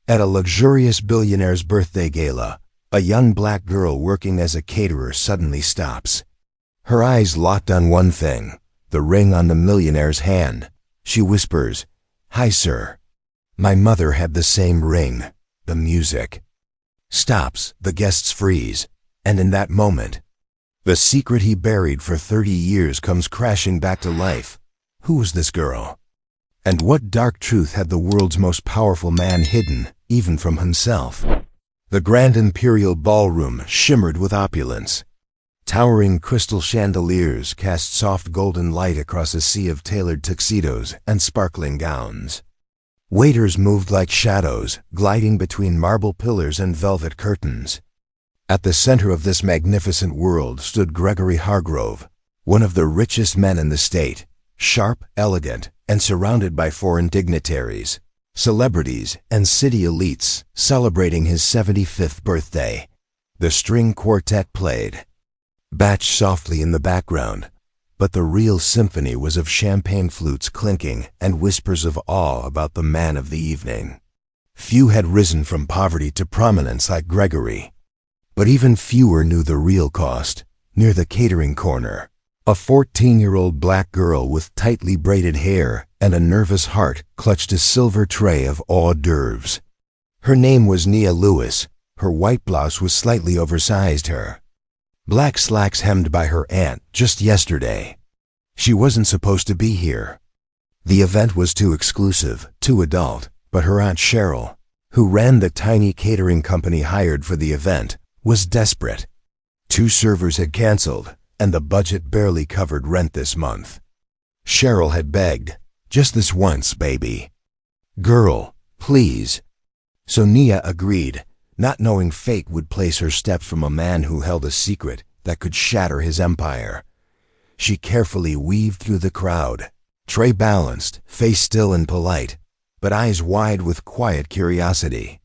At a luxurious billionaire's birthday gala, a young black girl working as a caterer suddenly stops. Her eyes locked on one thing, the ring on the millionaire's hand. She whispers, "Hi, sir. My mother had the same ring." The music stops, the guests freeze, and in that moment, the secret he buried for 30 years comes crashing back to life. Who was this girl? And what dark truth had the world's most powerful man hidden, even from himself? The grand imperial ballroom shimmered with opulence. Towering crystal chandeliers cast soft golden light across a sea of tailored tuxedos and sparkling gowns. Waiters moved like shadows, gliding between marble pillars and velvet curtains. At the center of this magnificent world stood Gregory Hargrove, one of the richest men in the state, sharp, elegant, and surrounded by foreign dignitaries, celebrities, and city elites celebrating his 75th birthday. The string quartet played, Bach softly in the background, but the real symphony was of champagne flutes clinking and whispers of awe about the man of the evening. Few had risen from poverty to prominence like Gregory, but even fewer knew the real cost. Near the catering corner, a 14-year-old black girl with tightly braided hair and a nervous heart clutched a silver tray of hors d'oeuvres. Her name was Nia Lewis. Her white blouse was slightly oversized. Her black slacks hemmed by her aunt just yesterday. She wasn't supposed to be here. The event was too exclusive, too adult, but her Aunt Cheryl, who ran the tiny catering company hired for the event, was desperate. 2 servers had canceled, and the budget barely covered rent this month. Cheryl had begged, "Just this once, baby. Girl, please." So Nia agreed, not knowing fate would place her steps from a man who held a secret that could shatter his empire. She carefully weaved through the crowd, tray balanced, face still and polite, but eyes wide with quiet curiosity.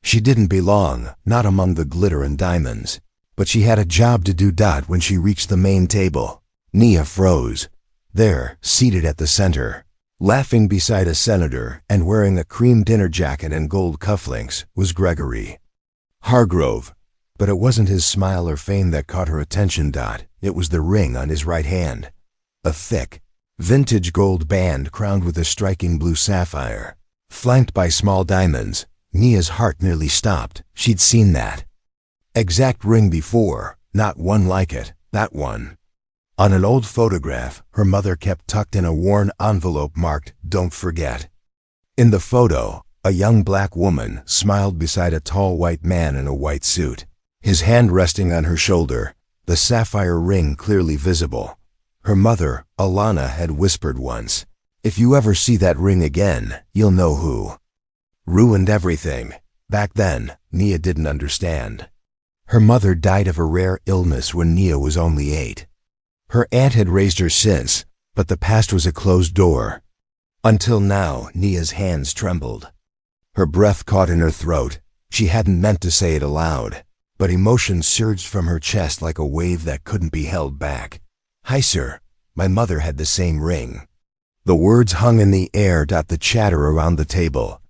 She didn't belong, not among the glitter and diamonds, but she had a job to do. When she reached the main table, Nia froze. There, seated at the center, laughing beside a senator and wearing a cream dinner jacket and gold cufflinks, was Gregory Hargrove. But it wasn't his smile or fame that caught her attention. It was the ring on his right hand. A thick, vintage gold band crowned with a striking blue sapphire, flanked by small diamonds. Nia's heart nearly stopped. She'd seen that exact ring before, not one like it, that one. On an old photograph her mother kept tucked in a worn envelope marked, "Don't forget." In the photo, a young black woman smiled beside a tall white man in a white suit, his hand resting on her shoulder, the sapphire ring clearly visible. Her mother, Alana, had whispered once, "If you ever see that ring again, you'll know who ruined everything." Back then, Nia didn't understand. Her mother died of a rare illness when Nia was only 8. Her aunt had raised her since, but the past was a closed door. Until now, Nia's hands trembled. Her breath caught in her throat. She hadn't meant to say it aloud, but emotion surged from her chest like a wave that couldn't be held back. "Hi, sir. My mother had the same ring." The words hung in the air. The chatter around the table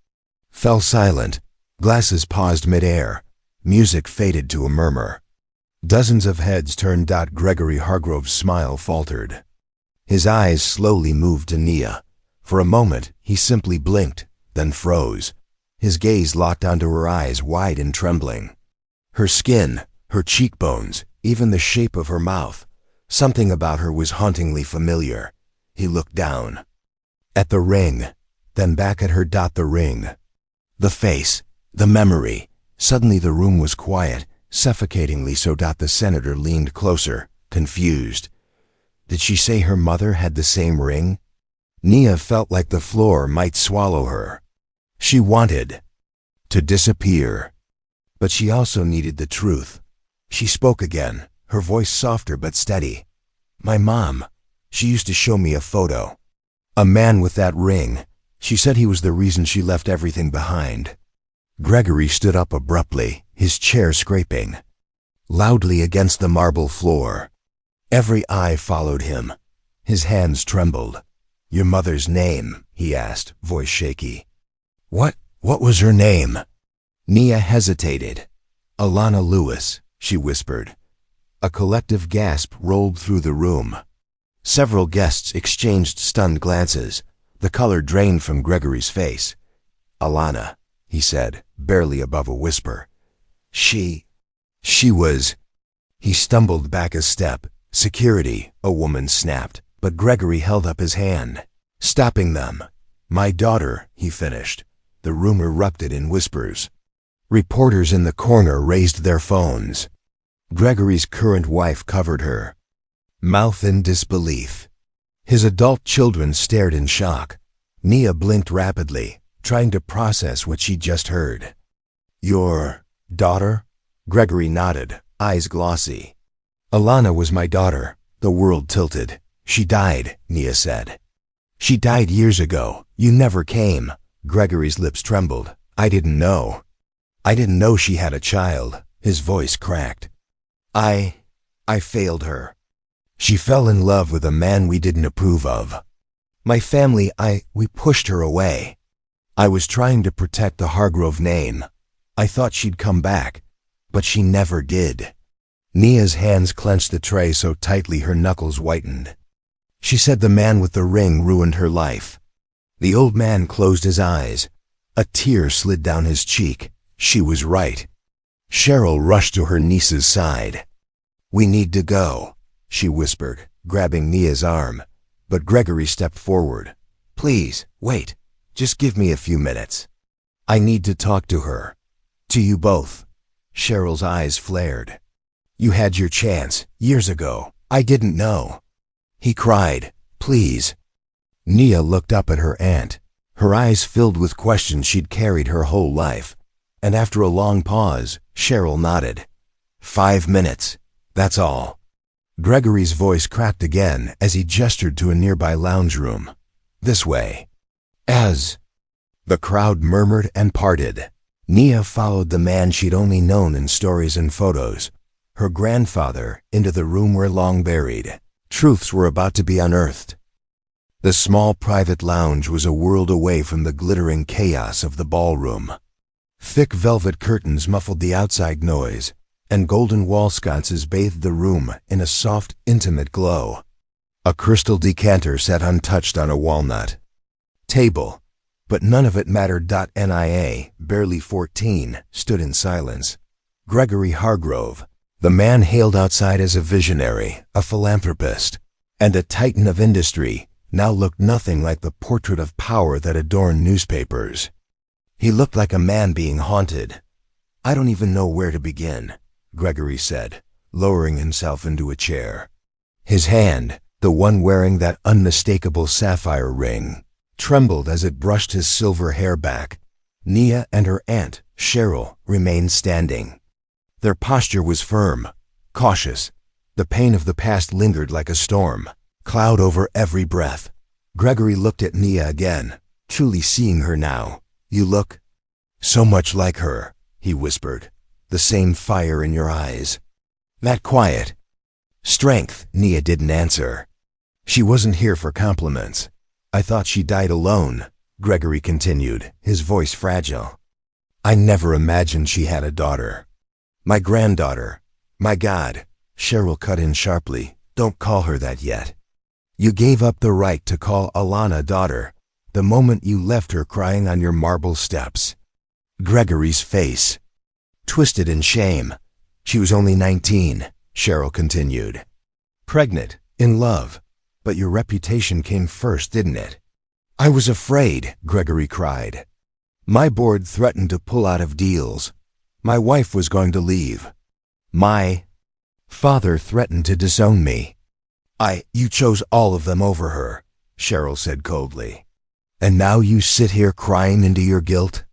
fell silent. Glasses paused mid-air. Music faded to a murmur. Dozens of heads turned. Gregory Hargrove's smile faltered. His eyes slowly moved to Nia. For a moment, he simply blinked, then froze. His gaze locked onto her eyes, wide and trembling. Her skin, her cheekbones, even the shape of her mouth. Something about her was hauntingly familiar. He looked down at the ring, then back at her. The ring, the face, the memory. Suddenly the room was quiet, suffocatingly so. The senator leaned closer, confused. Did she say her mother had the same ring? Nia felt like the floor might swallow her. She wanted to disappear, but she also needed the truth. She spoke again, her voice softer but steady. "My mom. She used to show me a photo. A man with that ring. She said he was the reason she left everything behind." Gregory stood up abruptly, his chair scraping loudly against the marble floor. Every eye followed him. His hands trembled. "Your mother's name?" he asked, voice shaky. What was her name?" Nia hesitated. "Alana Lewis," she whispered. A collective gasp rolled through the room. Several guests exchanged stunned glances. The color drained from Gregory's face. "Alana," he said, barely above a whisper. She was... He stumbled back a step. "Security," a woman snapped, but Gregory held up his hand, stopping them. "My daughter," he finished. The room erupted in whispers. Reporters in the corner raised their phones. Gregory's current wife covered her mouth in disbelief. His adult children stared in shock. Nia blinked rapidly, trying to process what she'd just heard. "Your daughter?" Gregory nodded, eyes glossy. "Alana was my daughter." The world tilted. "She died," Nia said. "She died years ago. You never came." Gregory's lips trembled. "I didn't know. I didn't know she had a child." His voice cracked. I failed her. She fell in love with a man we didn't approve of. My family, we pushed her away. I was trying to protect the Hargrove name. I thought she'd come back, but she never did." Nia's hands clenched the tray so tightly her knuckles whitened. "She said the man with the ring ruined her life." The old man closed his eyes. A tear slid down his cheek. She was right. Cheryl rushed to her niece's side. "We need to go," she whispered, grabbing Nia's arm. But Gregory stepped forward. "Please, wait. Just give me a few minutes. I need to talk to her. To you both." Cheryl's eyes flared. "You had your chance, years ago. I didn't know." He cried, "Please." Nia looked up at her aunt. Her eyes filled with questions she'd carried her whole life. And after a long pause, Cheryl nodded. 5 minutes. That's all." Gregory's voice cracked again as he gestured to a nearby lounge room. "This way." As the crowd murmured and parted, Nia followed the man she'd only known in stories and photos, her grandfather, into the room where long buried truths were about to be unearthed. The small private lounge was a world away from the glittering chaos of the ballroom. Thick velvet curtains muffled the outside noise, and golden wall sconces bathed the room in a soft, intimate glow. A crystal decanter sat untouched on a walnut table, but none of it mattered. Nia, barely 14, stood in silence. Gregory Hargrove, the man hailed outside as a visionary, a philanthropist, and a titan of industry, now looked nothing like the portrait of power that adorned newspapers. He looked like a man being haunted. "I don't even know where to begin," Gregory said, lowering himself into a chair. His hand, the one wearing that unmistakable sapphire ring, trembled as it brushed his silver hair back. Nia and her aunt, Cheryl, remained standing. Their posture was firm, cautious. The pain of the past lingered like a storm, cloud over every breath. Gregory looked at Nia again, truly seeing her now. "You look so much like her," he whispered. "The same fire in your eyes. That quiet strength." Nia didn't answer. "She wasn't here for compliments. I thought she died alone," Gregory continued, his voice fragile. "I never imagined she had a daughter. My granddaughter. My God," Cheryl cut in sharply, "don't call her that yet. You gave up the right to call Alana daughter the moment you left her crying on your marble steps." Gregory's face twisted in shame. "She was only 19, Cheryl continued. "Pregnant, in love. But your reputation came first, didn't it?" "I was afraid," Gregory cried. "My board threatened to pull out of deals. My wife was going to leave. My father threatened to disown me. You chose all of them over her," Cheryl said coldly. "And now you sit here crying into your guilt?"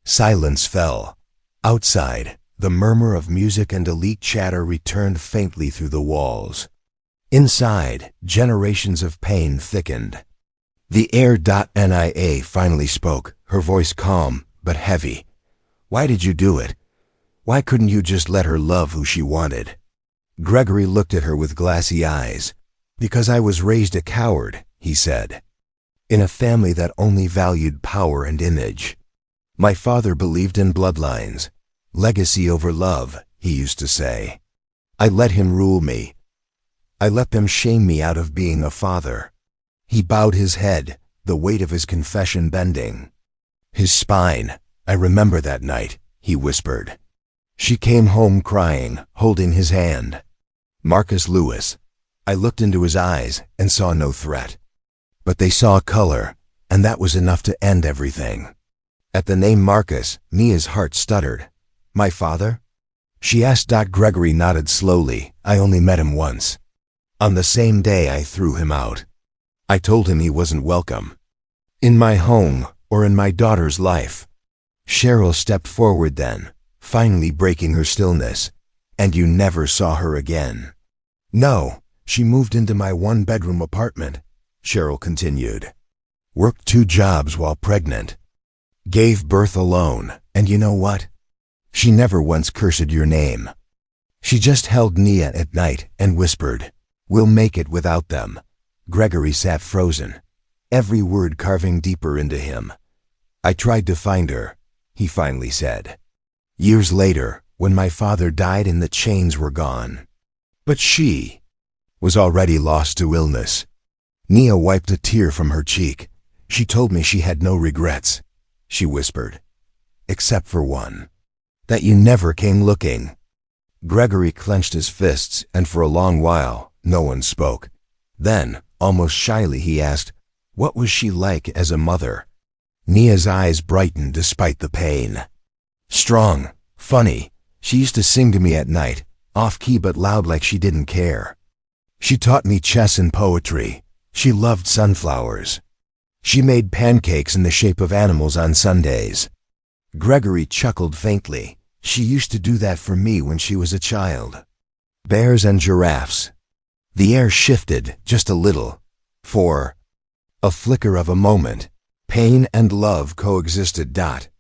Silence fell. Outside, the murmur of music and elite chatter returned faintly through the walls. Inside, generations of pain thickened. The heir. Nia finally spoke, her voice calm but heavy. "Why did you do it? Why couldn't you just let her love who she wanted?" Gregory looked at her with glassy eyes. "Because I was raised a coward," he said, "in a family that only valued power and image. My father believed in bloodlines. Legacy over love, he used to say. I let him rule me. I let them shame me out of being a father. He bowed his head, the weight of his confession bending. His spine. I remember that night, he whispered. She came home crying, holding his hand. Marcus Lewis. I looked into his eyes and saw no threat. But they saw color, and that was enough to end everything. At the name Marcus, Nia's heart stuttered. My father? She asked. Gregory nodded slowly. I only met him once. On the same day I threw him out. I told him he wasn't welcome. In my home, or in my daughter's life. Cheryl stepped forward then, finally breaking her stillness. And you never saw her again. No, she moved into my one-bedroom apartment, Cheryl continued. Worked 2 jobs while pregnant. Gave birth alone, and you know what? She never once cursed your name. She just held Nia at night and whispered, "We'll make it without them." Gregory sat frozen, every word carving deeper into him. I tried to find her, he finally said. Years later, when my father died and the chains were gone. But she was already lost to illness. Nia wiped a tear from her cheek. She told me she had no regrets, she whispered. Except for one. That you never came looking. Gregory clenched his fists, and for a long while, no one spoke. Then, almost shyly, he asked, what was she like as a mother? Nia's eyes brightened despite the pain. Strong, funny. She used to sing to me at night, off-key but loud like she didn't care. She taught me chess and poetry. She loved sunflowers. She made pancakes in the shape of animals on Sundays. Gregory chuckled faintly. She used to do that for me when she was a child. Bears and giraffes. The air shifted just a little. For a flicker of a moment, pain and love coexisted.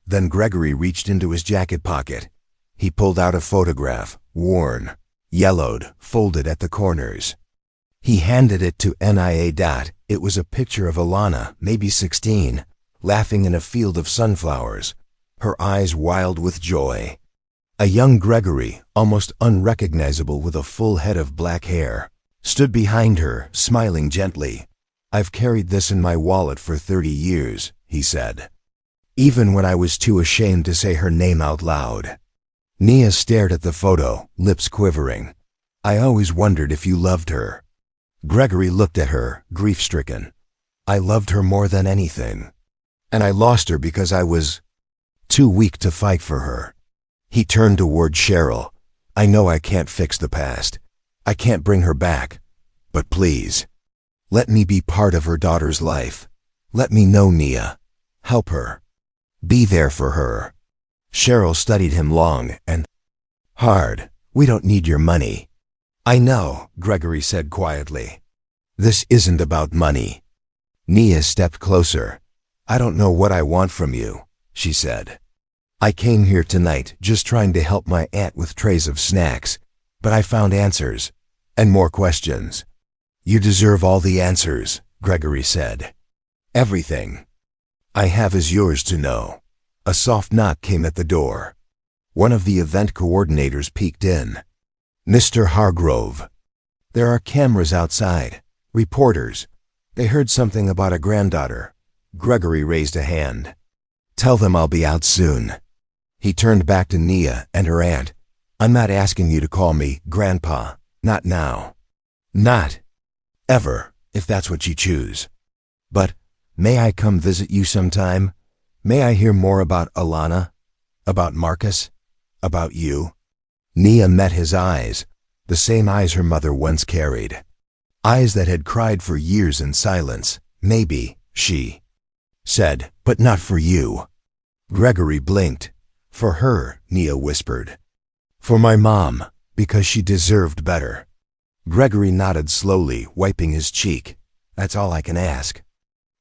Then Gregory reached into his jacket pocket. He pulled out a photograph, worn, yellowed, folded at the corners. He handed it to Nia. It was a picture of Alana, maybe 16, laughing in a field of sunflowers, her eyes wild with joy. A young Gregory, almost unrecognizable with a full head of black hair, stood behind her, smiling gently. I've carried this in my wallet for 30 years, he said. Even when I was too ashamed to say her name out loud. Nia stared at the photo, lips quivering. I always wondered if you loved her. Gregory looked at her, grief-stricken. I loved her more than anything. And I lost her because I was too weak to fight for her. He turned toward Cheryl. I know I can't fix the past. I can't bring her back. But please, let me be part of her daughter's life. Let me know Nia. Help her. Be there for her. Cheryl studied him long and hard. We don't need your money. I know, Gregory said quietly. This isn't about money. Nia stepped closer. I don't know what I want from you, she said. I came here tonight just trying to help my aunt with trays of snacks, but I found answers, and more questions. You deserve all the answers, Gregory said. Everything I have is yours to know. A soft knock came at the door. One of the event coordinators peeked in. Mr. Hargrove. There are cameras outside. Reporters. They heard something about a granddaughter. Gregory raised a hand. Tell them I'll be out soon. He turned back to Nia and her aunt. I'm not asking you to call me Grandpa. Not now. Not ever, if that's what you choose. But may I come visit you sometime? May I hear more about Alana? About Marcus? About you? Nia met his eyes, the same eyes her mother once carried. Eyes that had cried for years in silence. Maybe, she said, but not for you. Gregory blinked. For her, Nia whispered. For my mom, because she deserved better. Gregory nodded slowly, wiping his cheek. That's all I can ask.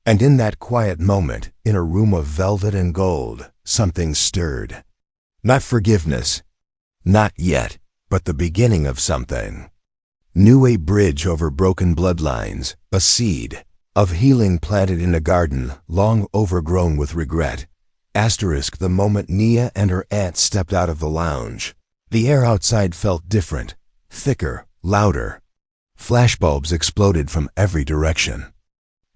And in that quiet moment, in a room of velvet and gold, something stirred. Not forgiveness. Not yet, but the beginning of something. Knew a bridge over broken bloodlines, a seed of healing planted in a garden long overgrown with regret. Asterisk the moment Nia and her aunt stepped out of the lounge. The air outside felt different, thicker, louder. Flashbulbs exploded from every direction.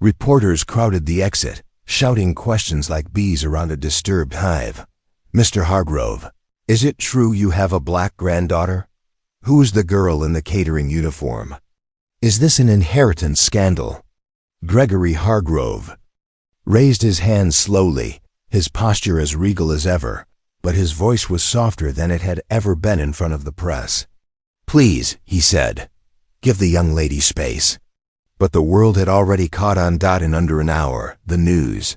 Reporters crowded the exit, shouting questions like bees around a disturbed hive. "Mr. Hargrove, is it true you have a black granddaughter? Who's the girl in the catering uniform? Is this an inheritance scandal?" Gregory Hargrove raised his hands slowly, his posture as regal as ever, but his voice was softer than it had ever been in front of the press. "Please," he said, "give the young lady space." But the world had already caught on. In under an hour, the news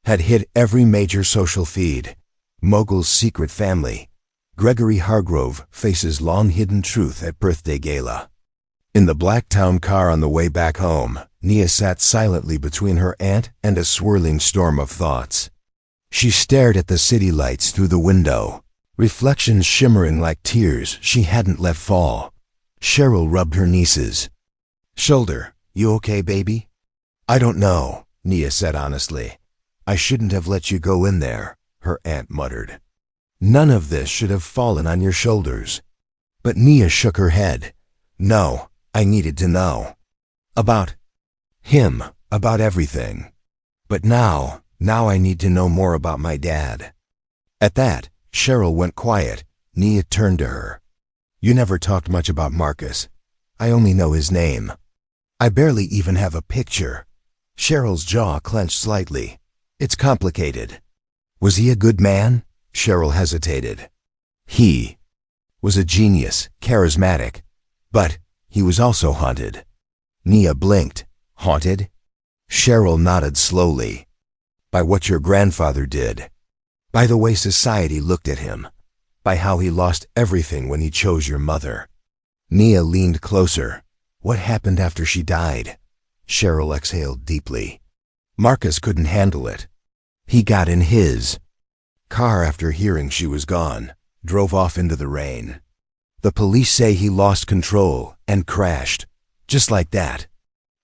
had hit every major social feed. Mogul's secret family. Gregory Hargrove faces long-hidden truth at birthday gala. In the Blacktown car on the way back home, Nia sat silently between her aunt and a swirling storm of thoughts. She stared at the city lights through the window, reflections shimmering like tears she hadn't let fall. Cheryl rubbed her niece's shoulder. "You okay, baby?" "I don't know," Nia said honestly. "I shouldn't have let you go in there," her aunt muttered. "None of this should have fallen on your shoulders." But Nia shook her head. "No, I needed to know. About him, about everything. But now I need to know more about my dad." At that, Cheryl went quiet. Nia turned to her. "You never talked much about Marcus. I only know his name. I barely even have a picture." Cheryl's jaw clenched slightly. "It's complicated." "Was he a good man?" Cheryl hesitated. "He was a genius, charismatic. But he was also haunted." Nia blinked. "Haunted?" Cheryl nodded slowly. "By what your grandfather did. By the way society looked at him. By how he lost everything when he chose your mother." Nia leaned closer. "What happened after she died?" Cheryl exhaled deeply. "Marcus couldn't handle it. He got in his car after hearing she was gone, drove off into the rain. The police say he lost control and crashed, just like that."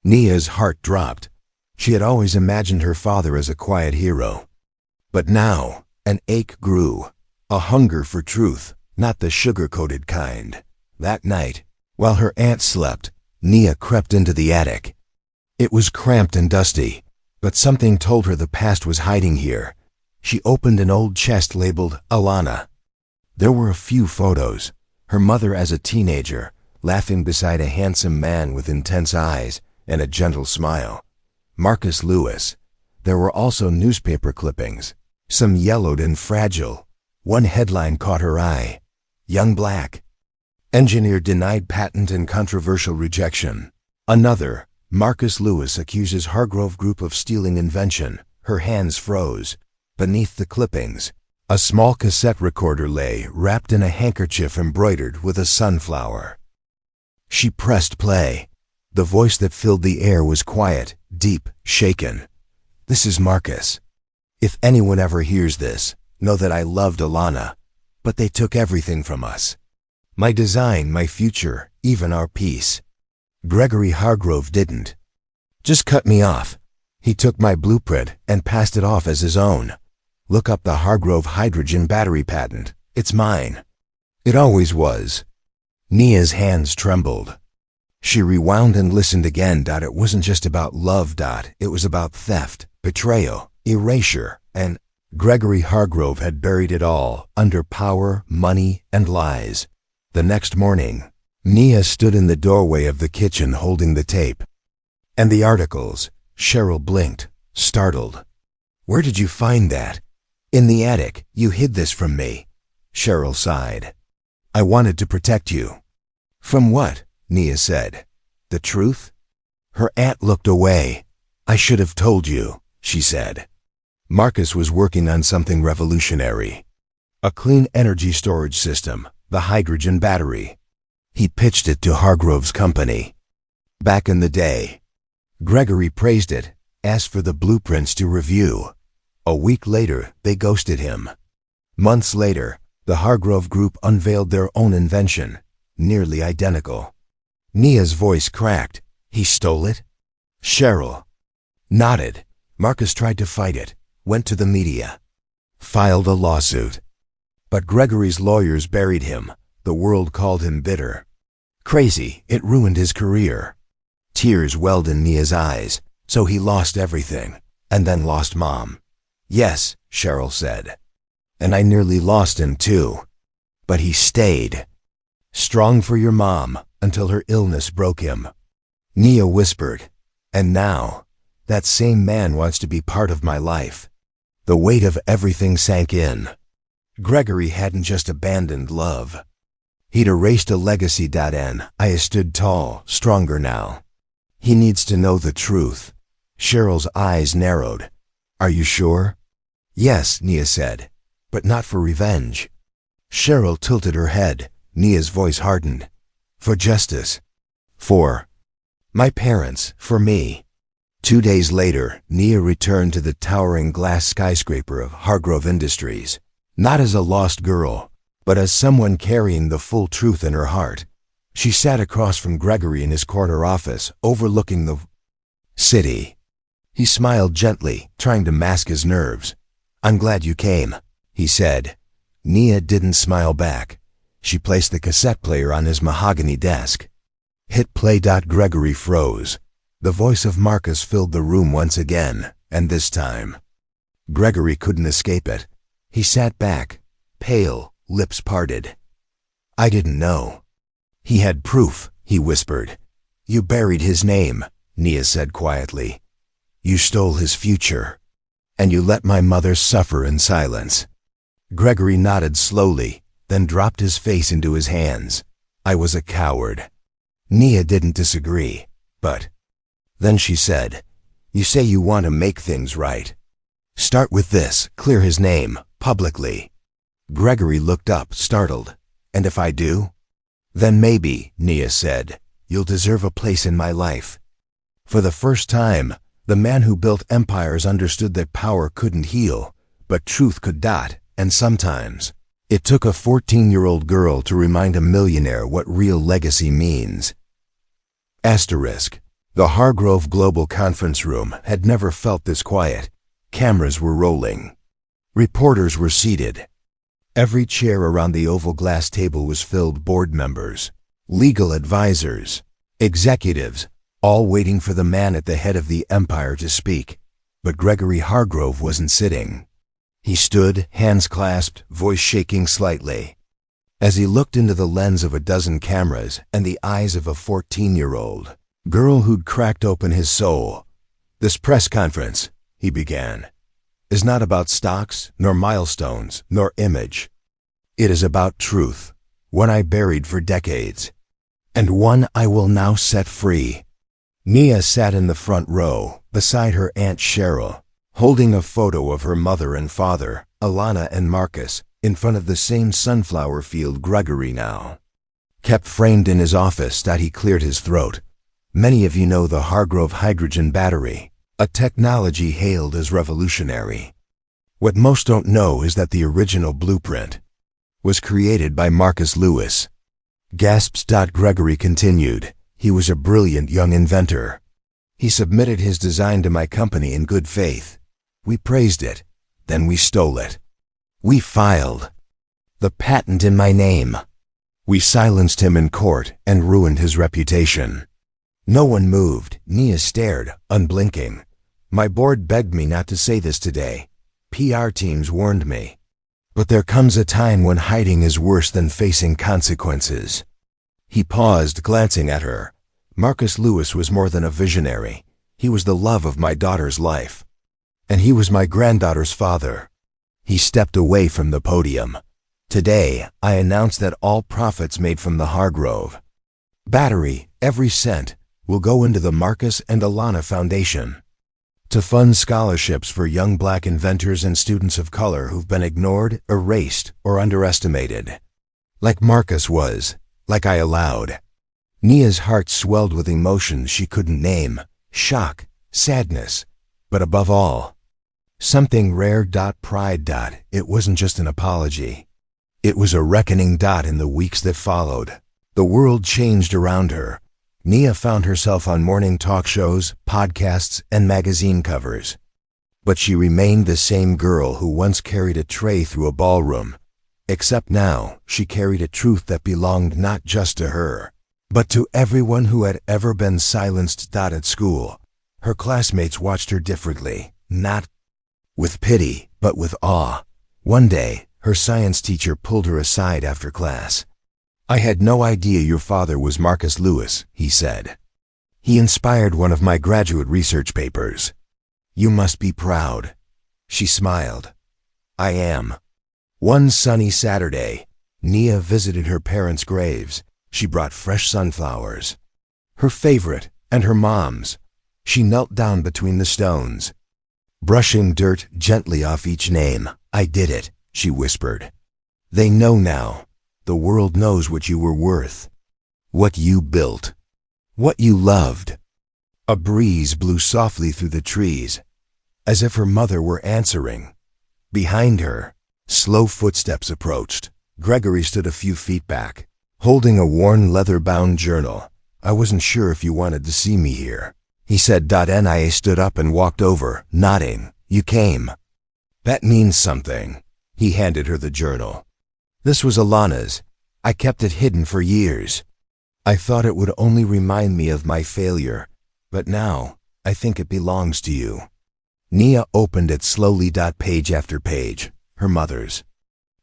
Nia's heart dropped. She had always imagined her father as a quiet hero. But now, an ache grew, a hunger for truth, not the sugar-coated kind. That night, while her aunt slept, Nia crept into the attic. It was cramped and dusty, but something told her the past was hiding here. She opened an old chest labeled Alana. There were a few photos. Her mother as a teenager, laughing beside a handsome man with intense eyes and a gentle smile. Marcus Lewis. There were also newspaper clippings, some yellowed and fragile. One headline caught her eye. "Young Black engineer denied patent and controversial rejection." Another, "Marcus Lewis accuses Hargrove Group of stealing invention." Her hands froze. Beneath the clippings, a small cassette recorder lay wrapped in a handkerchief embroidered with a sunflower. She pressed play. The voice that filled the air was quiet, deep, shaken. "This is Marcus. If anyone ever hears this, know that I loved Alana, but they took everything from us. My design, my future, even our peace. Gregory Hargrove didn't just cut me off. He took my blueprint and passed it off as his own. Look up the Hargrove hydrogen battery patent. It's mine. It always was." Nia's hands trembled. She rewound and listened again. It wasn't just about love. It was about theft, betrayal, erasure, and Gregory Hargrove had buried it all under power, money, and lies. The next morning, Nia stood in the doorway of the kitchen holding the tape. "And the articles." Cheryl blinked, startled. "Where did you find that?" "In the attic. You hid this from me." Cheryl sighed. "I wanted to protect you." "From what?" Nia said. "The truth?" Her aunt looked away. "I should have told you," she said. Marcus was working on something revolutionary. A clean energy storage system, the hydrogen battery. He pitched it to Hargrove's company. Back in the day, Gregory praised it, asked for the blueprints to review. A week later, they ghosted him. Months later, the Hargrove Group unveiled their own invention, nearly identical. Nia's voice cracked. "He stole it?" Cheryl nodded. "Marcus tried to fight it, went to the media. filed a lawsuit. But Gregory's lawyers buried him. The world called him bitter. Crazy, it ruined his career. Tears welled in Nia's eyes, so he lost everything, and then lost Mom. Yes, Cheryl said. And I nearly lost him too. But he stayed. Strong for your mom, until her illness broke him. Nia whispered, and now, that same man wants to be part of my life. The weight of everything sank in. Gregory hadn't just abandoned love. He'd erased a legacy. I stood tall, stronger now. He needs to know the truth. Cheryl's eyes narrowed. Are you sure? Yes, Nia said, but not for revenge. Cheryl tilted her head. Nia's voice hardened. For justice. For my parents, for me. 2 days later, Nia returned to the towering glass skyscraper of Hargrove Industries, not as a lost girl, but as someone carrying the full truth in her heart. She sat across from Gregory in his corner office, overlooking the city. He smiled gently, trying to mask his nerves. I'm glad you came, he said. Nia didn't smile back. She placed the cassette player on his mahogany desk. Hit play. Gregory froze. The voice of Marcus filled the room once again, and this time, Gregory couldn't escape it. He sat back, pale, lips parted. I didn't know. He had proof, he whispered. You buried his name, Nia said quietly. You stole his future. And you let my mother suffer in silence. Gregory nodded slowly, then dropped his face into his hands. I was a coward. Nia didn't disagree, but then she said, you say you want to make things right. Start with this, clear his name, publicly. Gregory looked up, startled. And if I do? Then maybe, Nia said, you'll deserve a place in my life. For the first time, the man who built empires understood that power couldn't heal, but truth could. And sometimes, it took a 14-year-old girl to remind a millionaire what real legacy means. Asterisk. The Hargrove Global Conference Room had never felt this quiet. Cameras were rolling. Reporters were seated. Every chair around the oval glass table was filled. Board members, legal advisors, executives, all waiting for the man at the head of the empire to speak. But Gregory Hargrove wasn't sitting. He stood, hands clasped, voice shaking slightly. As he looked into the lens of a dozen cameras and the eyes of a 14-year-old girl who'd cracked open his soul. This press conference, he began, is not about stocks, nor milestones, nor image. It is about truth, one I buried for decades, and one I will now set free. Nia sat in the front row, beside her Aunt Cheryl, holding a photo of her mother and father, Alana and Marcus, in front of the same sunflower field. Gregory now kept framed in his office. He cleared his throat. Many of you know the Hargrove hydrogen battery, a technology hailed as revolutionary. What most don't know is that the original blueprint was created by Marcus Lewis. Gasps. Gregory continued. He was a brilliant young inventor. He submitted his design to my company in good faith. We praised it. Then we stole it. We filed the patent in my name. We silenced him in court and ruined his reputation. No one moved. Nia stared, unblinking. My board begged me not to say this today. PR teams warned me. But there comes a time when hiding is worse than facing consequences. He paused, glancing at her. Marcus Lewis was more than a visionary. He was the love of my daughter's life. And he was my granddaughter's father. He stepped away from the podium. Today, I announce that all profits made from the Hargrove battery, every cent, will go into the Marcus and Alana Foundation to fund scholarships for young black inventors and students of color who've been ignored, erased, or underestimated. Like Marcus was, like I allowed. Nia's heart swelled with emotions she couldn't name, shock, sadness, but above all, something rare. Pride. It wasn't just an apology. It was a reckoning. In the weeks that followed, the world changed around her. Nia found herself on morning talk shows, podcasts, and magazine covers. But she remained the same girl who once carried a tray through a ballroom. Except now, she carried a truth that belonged not just to her, but to everyone who had ever been silenced. At school, her classmates watched her differently, not with pity, but with awe. One day, her science teacher pulled her aside after class. "I had no idea your father was Marcus Lewis," he said. "He inspired one of my graduate research papers. You must be proud." She smiled. "I am." One sunny Saturday, Nia visited her parents' graves. She brought fresh sunflowers, her favorite and her mom's. She knelt down between the stones, brushing dirt gently off each name. "I did it," she whispered. "They know now. The world knows what you were worth, what you built, what you loved." A breeze blew softly through the trees, as if her mother were answering. Behind her, slow footsteps approached. Gregory stood a few feet back, holding a worn leather-bound journal. "I wasn't sure if you wanted to see me here," he said. Nia stood up and walked over, nodding. "You came. That means something." He handed her the journal. "This was Alana's. I kept it hidden for years. I thought it would only remind me of my failure, but now I think it belongs to you." Nia opened it slowly. Page after page, her mother's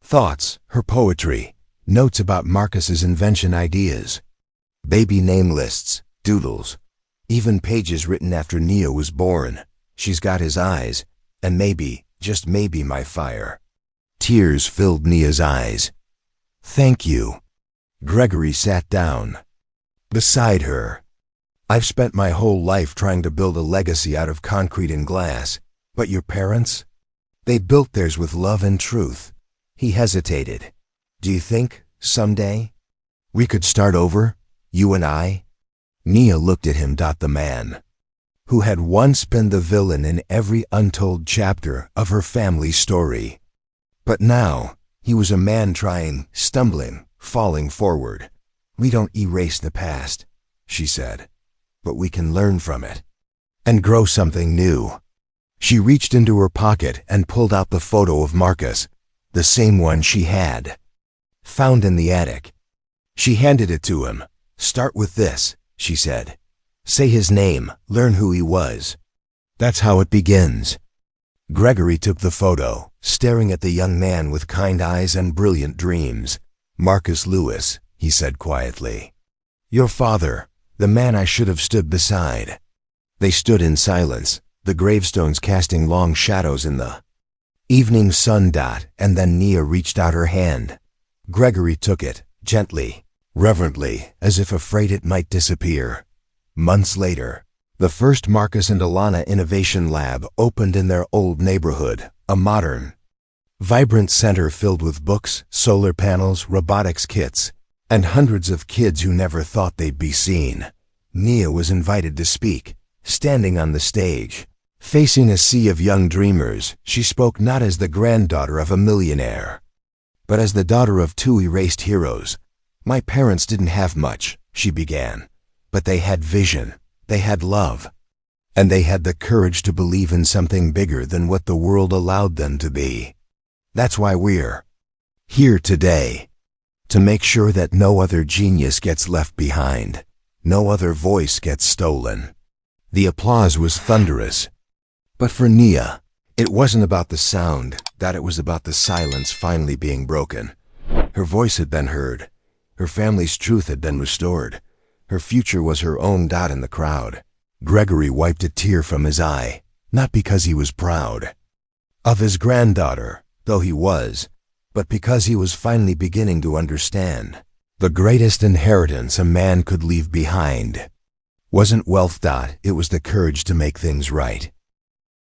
thoughts, her poetry, notes about Marcus's invention ideas, baby name lists, doodles, even pages written after Nia was born. "She's got his eyes, and maybe, just maybe, my fire." Tears filled Nia's eyes. "Thank you." Gregory sat down beside her. "I've spent my whole life trying to build a legacy out of concrete and glass, but your parents? They built theirs with love and truth." He hesitated. "Do you think, someday, we could start over, you and I?" Nia looked at him. The man who had once been the villain in every untold chapter of her family's story. But now, he was a man trying, stumbling, falling forward. "We don't erase the past," she said, "but we can learn from it and grow something new." She reached into her pocket and pulled out the photo of Marcus, the same one she had found in the attic. She handed it to him. "Start with this," she said. "Say his name, learn who he was. That's how it begins." Gregory took the photo, staring at the young man with kind eyes and brilliant dreams. "Marcus Lewis," he said quietly. "Your father, the man I should have stood beside." They stood in silence, the gravestones casting long shadows in the evening sun. And then Nia reached out her hand. Gregory took it, gently, reverently, as if afraid it might disappear. Months later, the first Marcus and Alana Innovation Lab opened in their old neighborhood, a modern, vibrant center filled with books, solar panels, robotics kits, and hundreds of kids who never thought they'd be seen. Nia was invited to speak. Standing on the stage, facing a sea of young dreamers, she spoke not as the granddaughter of a millionaire, but as the daughter of two erased heroes. "My parents didn't have much," she began, "but they had vision, they had love, and they had the courage to believe in something bigger than what the world allowed them to be. That's why we're here today, to make sure that no other genius gets left behind, no other voice gets stolen." The applause was thunderous. But for Nia, it wasn't about the sound, it was about the silence finally being broken. Her voice had been heard. Her family's truth had been restored. Her future was her own. In the crowd, Gregory wiped a tear from his eye, not because he was proud of his granddaughter, though he was, but because he was finally beginning to understand. The greatest inheritance a man could leave behind wasn't wealth. It was the courage to make things right.